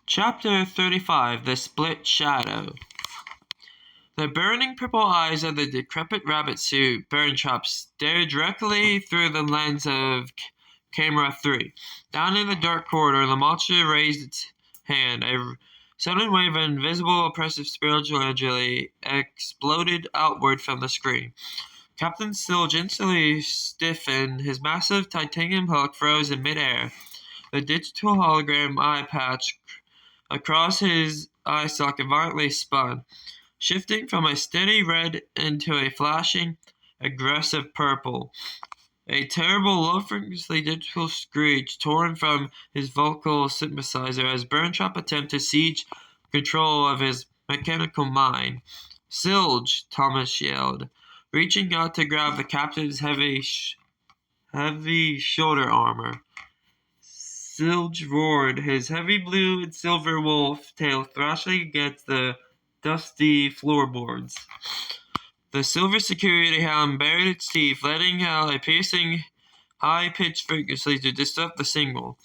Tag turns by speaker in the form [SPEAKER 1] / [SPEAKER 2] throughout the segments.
[SPEAKER 1] Chapter 35 The Split Shadow. The burning purple eyes of the decrepit rabbit suit Burntrap stared directly through the lens of camera 3. Down in the dark corridor, the monster raised its hand. A sudden wave of invisible, oppressive spiritual energy exploded outward from the screen. Captain Silge instantly stiffened. His massive titanium hook froze in midair. The digital hologram eye patch across his eye socket violently spun, shifting from a steady red into a flashing, aggressive purple. A terrible, low-frequency digital screech torn from his vocal synthesizer as Burntrap attempted to seize control of his mechanical mind. "Silge!" Thomas yelled, reaching out to grab the captain's heavy shoulder armor. Silge roared, his heavy blue and silver wolf tail thrashing against the dusty floorboards. The silver security hound bared its teeth, letting out a piercing, high-pitched frequency to disrupt the signal.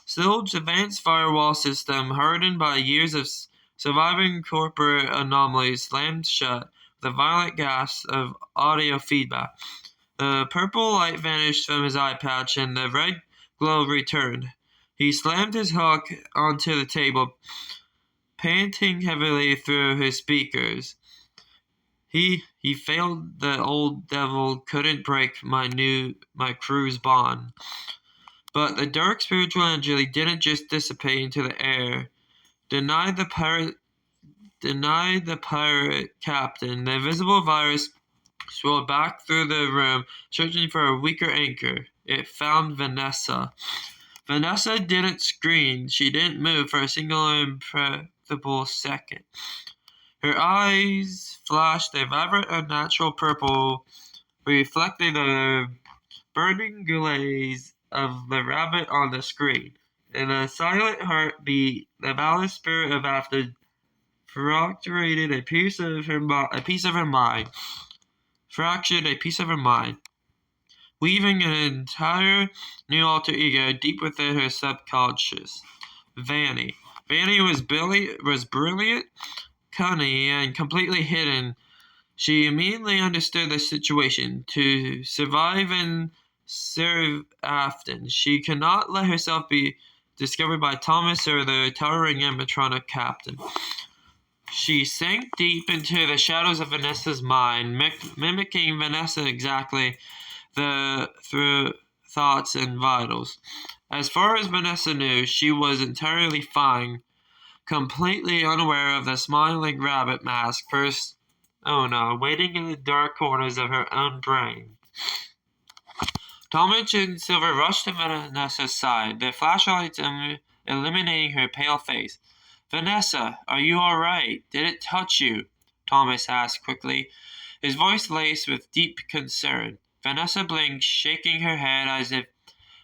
[SPEAKER 1] Silge's advanced firewall system, hardened by years of surviving corporate anomalies, slammed shut with a violent gasp of audio feedback. The purple light vanished from his eye patch, and the red glow returned. He slammed his hook onto the table, panting heavily through his speakers. He failed. The old devil couldn't break my crew's bond. But the dark spiritual energy didn't just dissipate into the air. Denied the pirate captain. The invisible virus swirled back through the room, searching for a weaker anchor. It found Vanessa. Vanessa didn't scream. She didn't move for a single imperceptible second. Her eyes flashed a vibrant, unnatural purple, reflecting the burning glaze of the rabbit on the screen. In a silent heartbeat, the balanced spirit of Afton fractured a piece of her mind, weaving an entire new alter ego deep within her subconscious. Vanny. Vanny was brilliant, cunning, and completely hidden. She immediately understood the situation. To survive and serve Afton, she could not let herself be discovered by Thomas or the towering animatronic captain. She sank deep into the shadows of Vanessa's mind, mimicking Vanessa exactly through thoughts and vitals. As far as Vanessa knew, she was entirely fine, completely unaware of the smiling rabbit mask waiting in the dark corners of her own brain. Thomas and Silver rushed to Vanessa's side, their flashlights illuminating her pale face. "Vanessa, are you all right? Did it touch you?" Thomas asked quickly, his voice laced with deep concern. Vanessa blinked, shaking her head as if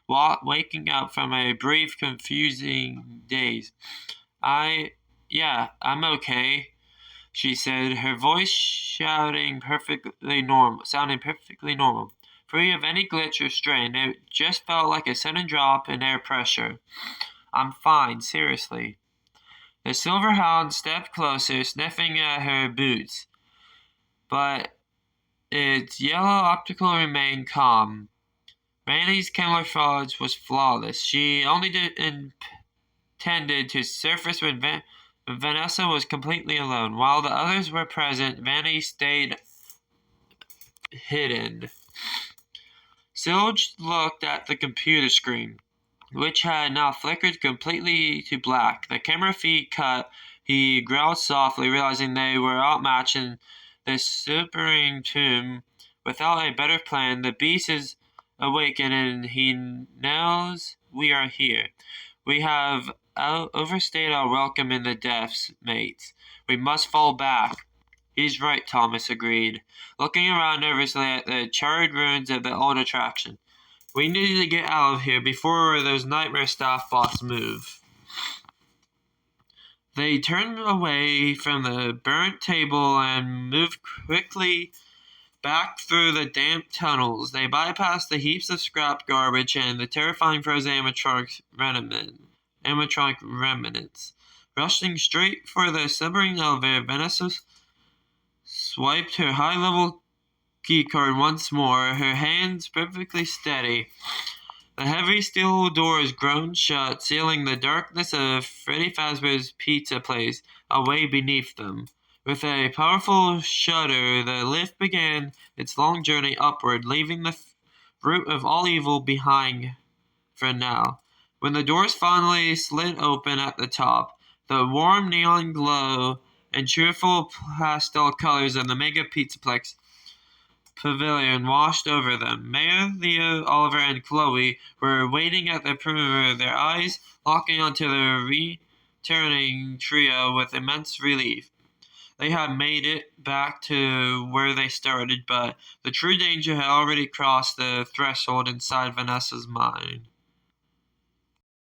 [SPEAKER 1] waking up from a brief, confusing daze. I'm okay," she said, her voice sounding perfectly normal. Free of any glitch or strain, it just felt like a sudden drop in air pressure. "I'm fine, seriously." The silver hound stepped closer, sniffing at her boots, but its yellow optical remained calm. Vanny's camouflage was flawless. She only intended to surface when Vanessa was completely alone. While the others were present, Vanny stayed hidden. Silge looked at the computer screen, which had now flickered completely to black. The camera feed cut. He growled softly, realizing they were outmatched in the supering tomb. Without a better plan, the beast is awakened, and he knows we are here. We have overstayed our welcome in the depths, mates. We must fall back. "He's right," Thomas agreed, looking around nervously at the charred ruins of the old attraction. "We need to get out of here before those nightmare staff bots move." They turned away from the burnt table and moved quickly back through the damp tunnels. They bypassed the heaps of scrap garbage and the terrifying frozen animatronic remnants. Rushing straight for the slumbering elevator, Vanessa swiped her high-level keycard once more, her hands perfectly steady. The heavy steel doors groaned shut, sealing the darkness of Freddy Fazbear's Pizza Place away beneath them. With a powerful shudder, the lift began its long journey upward, leaving the root of all evil behind for now. When the doors finally slid open at the top, the warm neon glow and cheerful pastel colors of the Mega Pizzaplex pavilion washed over them. Maya, Leo, Oliver, and Chloe were waiting at the perimeter, their eyes locking onto the returning trio with immense relief. They had made it back to where they started, but the true danger had already crossed the threshold inside Vanessa's mind.